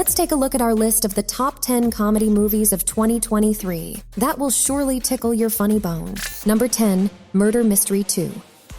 let's take a look at our list of the top 10 comedy movies of 2023. That will surely tickle your funny bone. Number 10, Murder Mystery 2.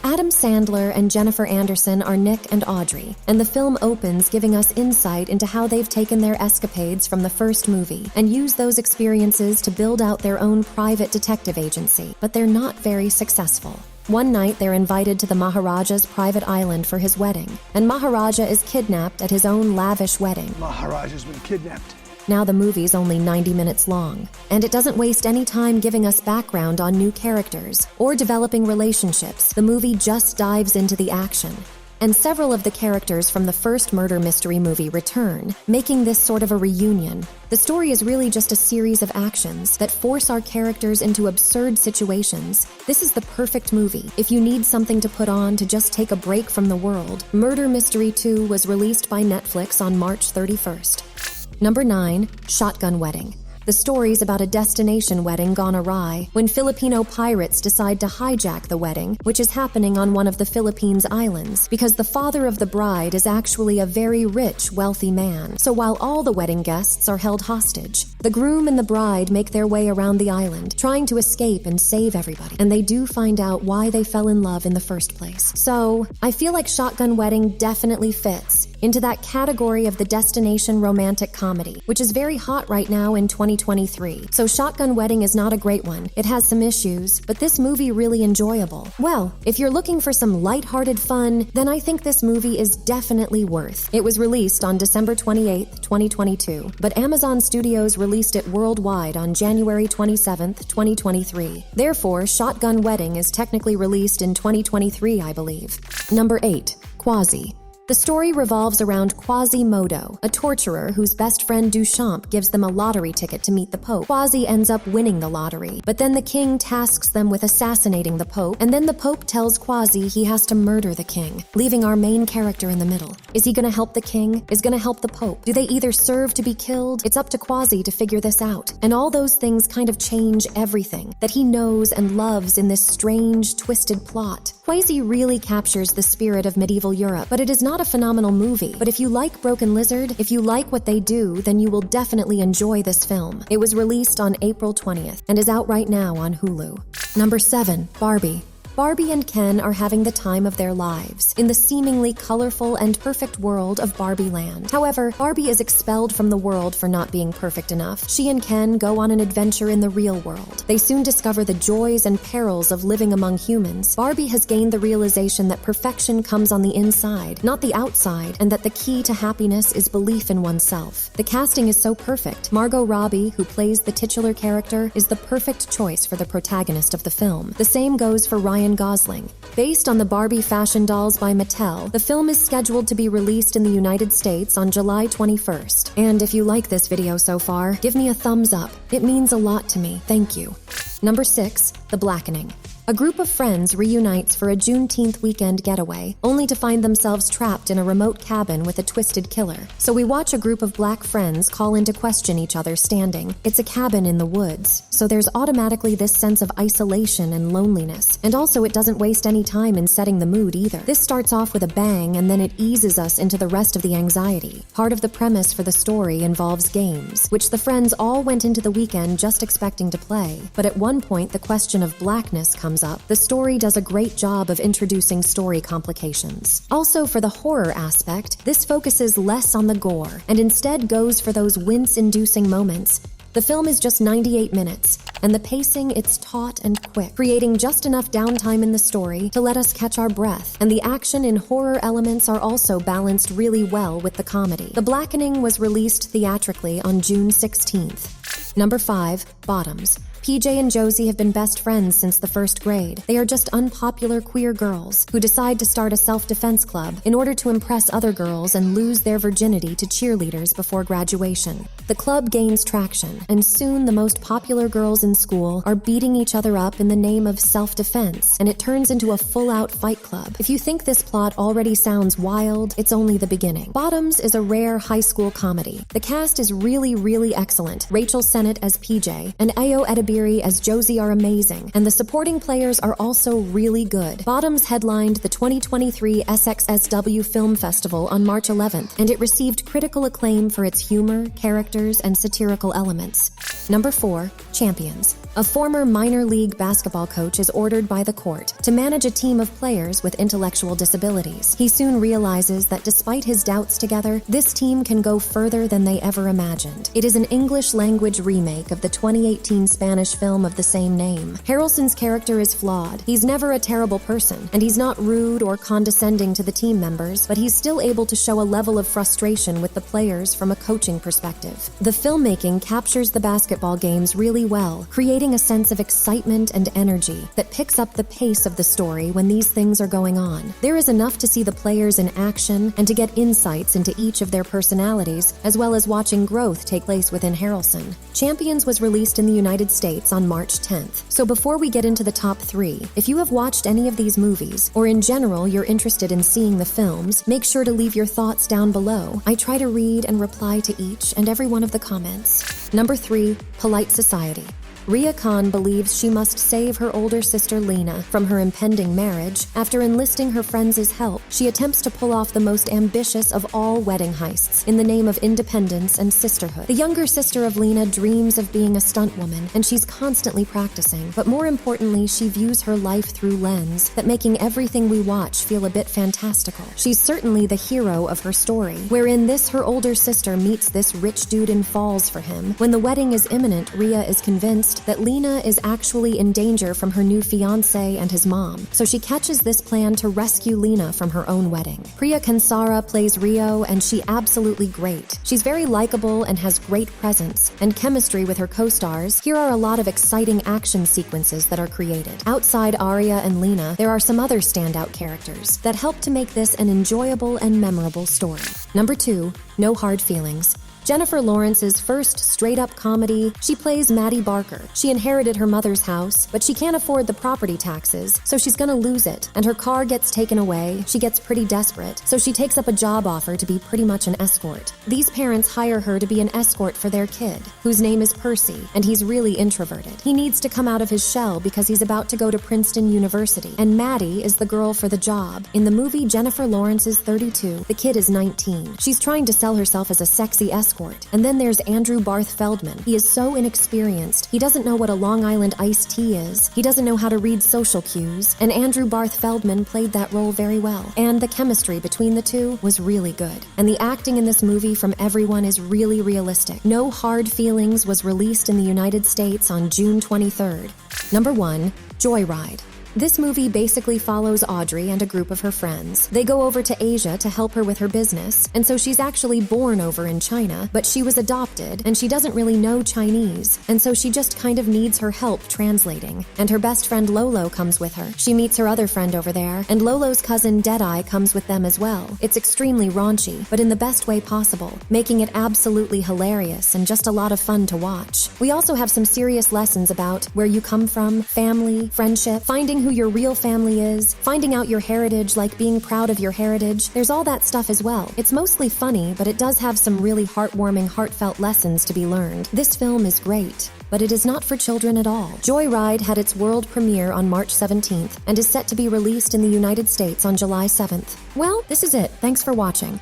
Adam Sandler and Jennifer Anderson are Nick and Audrey, and the film opens giving us insight into how they've taken their escapades from the first movie and used those experiences to build out their own private detective agency, but they're not very successful. One night, they're invited to the Maharaja's private island for his wedding, and Maharaja is kidnapped at his own lavish wedding. Maharaja's been kidnapped. Now the movie's only 90 minutes long, and it doesn't waste any time giving us background on new characters or developing relationships. The movie just dives into the action. And several of the characters from the first murder mystery movie return, making this sort of a reunion. The story is really just a series of actions that force our characters into absurd situations. This is the perfect movie if you need something to put on to just take a break from the world. Murder Mystery 2 was released by Netflix on March 31st. Number 9, Shotgun Wedding. The story's about a destination wedding gone awry when Filipino pirates decide to hijack the wedding, which is happening on one of the Philippines islands, because the father of the bride is actually a very rich, wealthy man. So while all the wedding guests are held hostage, the groom and the bride make their way around the island, trying to escape and save everybody. And they do find out why they fell in love in the first place. So, I feel like Shotgun Wedding definitely fits into that category of the destination romantic comedy, which is very hot right now in 2023. So Shotgun Wedding is not a great one. It has some issues, but this movie really enjoyable. Well, if you're looking for some lighthearted fun, then I think this movie is definitely worth. It was released on December 28th, 2022, but Amazon Studios released it worldwide on January 27th, 2023. Therefore, Shotgun Wedding is technically released in 2023, I believe. Number 8, Quasi. The story revolves around Quasimodo, a torturer whose best friend Duchamp gives them a lottery ticket to meet the Pope. Quasi ends up winning the lottery, but then the king tasks them with assassinating the Pope, and then the Pope tells Quasi he has to murder the king, leaving our main character in the middle. Is he gonna help the king? Is gonna help the Pope? Do they either serve to be killed? It's up to Quasi to figure this out. And all those things kind of change everything that he knows and loves in this strange, twisted plot. Quasi really captures the spirit of medieval Europe, but it is not a phenomenal movie. But if you like Broken Lizard, if you like what they do, then you will definitely enjoy this film. It was released on April 20th and is out right now on Hulu. Number 7, Barbie. Barbie and Ken are having the time of their lives in the seemingly colorful and perfect world of Barbie Land. However, Barbie is expelled from the world for not being perfect enough. She and Ken go on an adventure in the real world. They soon discover the joys and perils of living among humans. Barbie has gained the realization that perfection comes on the inside, not the outside, and that the key to happiness is belief in oneself. The casting is so perfect. Margot Robbie, who plays the titular character, is the perfect choice for the protagonist of the film. The same goes for Ryan Gosling. Based on the Barbie fashion dolls by Mattel, the film is scheduled to be released in the United States on July 21st. And if you like this video so far, give me a thumbs up. It means a lot to me. Thank you. Number 6, The Blackening. A group of friends reunites for a Juneteenth weekend getaway, only to find themselves trapped in a remote cabin with a twisted killer. So we watch a group of black friends call in to question each other standing. It's a cabin in the woods, so there's automatically this sense of isolation and loneliness. And also it doesn't waste any time in setting the mood either. This starts off with a bang, and then it eases us into the rest of the anxiety. Part of the premise for the story involves games, which the friends all went into the weekend just expecting to play. But at one point, the question of blackness comes up. The story does a great job of introducing story complications. Also, for the horror aspect, this focuses less on the gore and instead goes for those wince-inducing moments. The film is just 98 minutes, and the pacing, it's taut and quick, creating just enough downtime in the story to let us catch our breath, and the action and horror elements are also balanced really well with the comedy. The Blackening was released theatrically on June 16th. Number 5, Bottoms. PJ and Josie have been best friends since the first grade. They are just unpopular queer girls who decide to start a self-defense club in order to impress other girls and lose their virginity to cheerleaders before graduation. The club gains traction, and soon the most popular girls in school are beating each other up in the name of self-defense, and it turns into a full-out fight club. If you think this plot already sounds wild, it's only the beginning. Bottoms is a rare high school comedy. The cast is really, really excellent. Rachel Sennett as PJ, and Ayo Edebiri Barbieri as Josie are amazing, and the supporting players are also really good. Bottoms headlined the 2023 SXSW Film Festival on March 11th, and it received critical acclaim for its humor, characters, and satirical elements. Number 4, Champions. A former minor league basketball coach is ordered by the court to manage a team of players with intellectual disabilities. He soon realizes that despite his doubts together, this team can go further than they ever imagined. It is an English-language remake of the 2018 Spanish film of the same name. Harrelson's character is flawed. He's never a terrible person, and he's not rude or condescending to the team members, but he's still able to show a level of frustration with the players from a coaching perspective. The filmmaking captures the basketball games really well, creating a sense of excitement and energy that picks up the pace of the story when these things are going on. There is enough to see the players in action and to get insights into each of their personalities, as well as watching growth take place within Harrelson. Champions was released in the United States on March 10th. So before we get into the top 3, if you have watched any of these movies, or in general you're interested in seeing the films, make sure to leave your thoughts down below. I try to read and reply to each and every one of the comments. Number 3, Polite Society. Rhea Khan believes she must save her older sister Lena from her impending marriage. After enlisting her friends' help, she attempts to pull off the most ambitious of all wedding heists in the name of independence and sisterhood. The younger sister of Lena dreams of being a stunt woman, and she's constantly practicing, but more importantly, she views her life through lens that making everything we watch feel a bit fantastical. She's certainly the hero of her story, wherein her older sister meets this rich dude and falls for him. When the wedding is imminent, Rhea is convinced that Lena is actually in danger from her new fiancé and his mom, so she catches this plan to rescue Lena from her own wedding. Priya Kansara plays Rio, and she absolutely great. She's very likable and has great presence and chemistry with her co-stars. Here are a lot of exciting action sequences that are created. Outside Arya and Lena, there are some other standout characters that help to make this an enjoyable and memorable story. Number 2, No Hard Feelings. Jennifer Lawrence's first straight-up comedy, she plays Maddie Barker. She inherited her mother's house, but she can't afford the property taxes, so she's gonna lose it, and her car gets taken away. She gets pretty desperate, so she takes up a job offer to be pretty much an escort. These parents hire her to be an escort for their kid, whose name is Percy, and he's really introverted. He needs to come out of his shell because he's about to go to Princeton University, and Maddie is the girl for the job. In the movie, Jennifer Lawrence is 32, the kid is 19. She's trying to sell herself as a sexy escort. And then there's Andrew Barth Feldman. He is so inexperienced. He doesn't know what a Long Island iced tea is. He doesn't know how to read social cues. And Andrew Barth Feldman played that role very well. And the chemistry between the two was really good. And the acting in this movie from everyone is really realistic. No Hard Feelings was released in the United States on June 23rd. Number 1, Joyride. This movie basically follows Audrey and a group of her friends. They go over to Asia to help her with her business, and so she's actually born over in China, but she was adopted, and she doesn't really know Chinese, and so she just kind of needs her help translating. And her best friend Lolo comes with her. She meets her other friend over there, and Lolo's cousin Deadeye comes with them as well. It's extremely raunchy, but in the best way possible, making it absolutely hilarious and just a lot of fun to watch. We also have some serious lessons about where you come from, family, friendship, finding who your real family is, finding out your heritage, like being proud of your heritage. There's all that stuff as well. It's mostly funny, but it does have some really heartwarming, heartfelt lessons to be learned. This film is great, but it is not for children at all. Joyride had its world premiere on March 17th and is set to be released in the United States on July 7th. Well, this is it. Thanks for watching.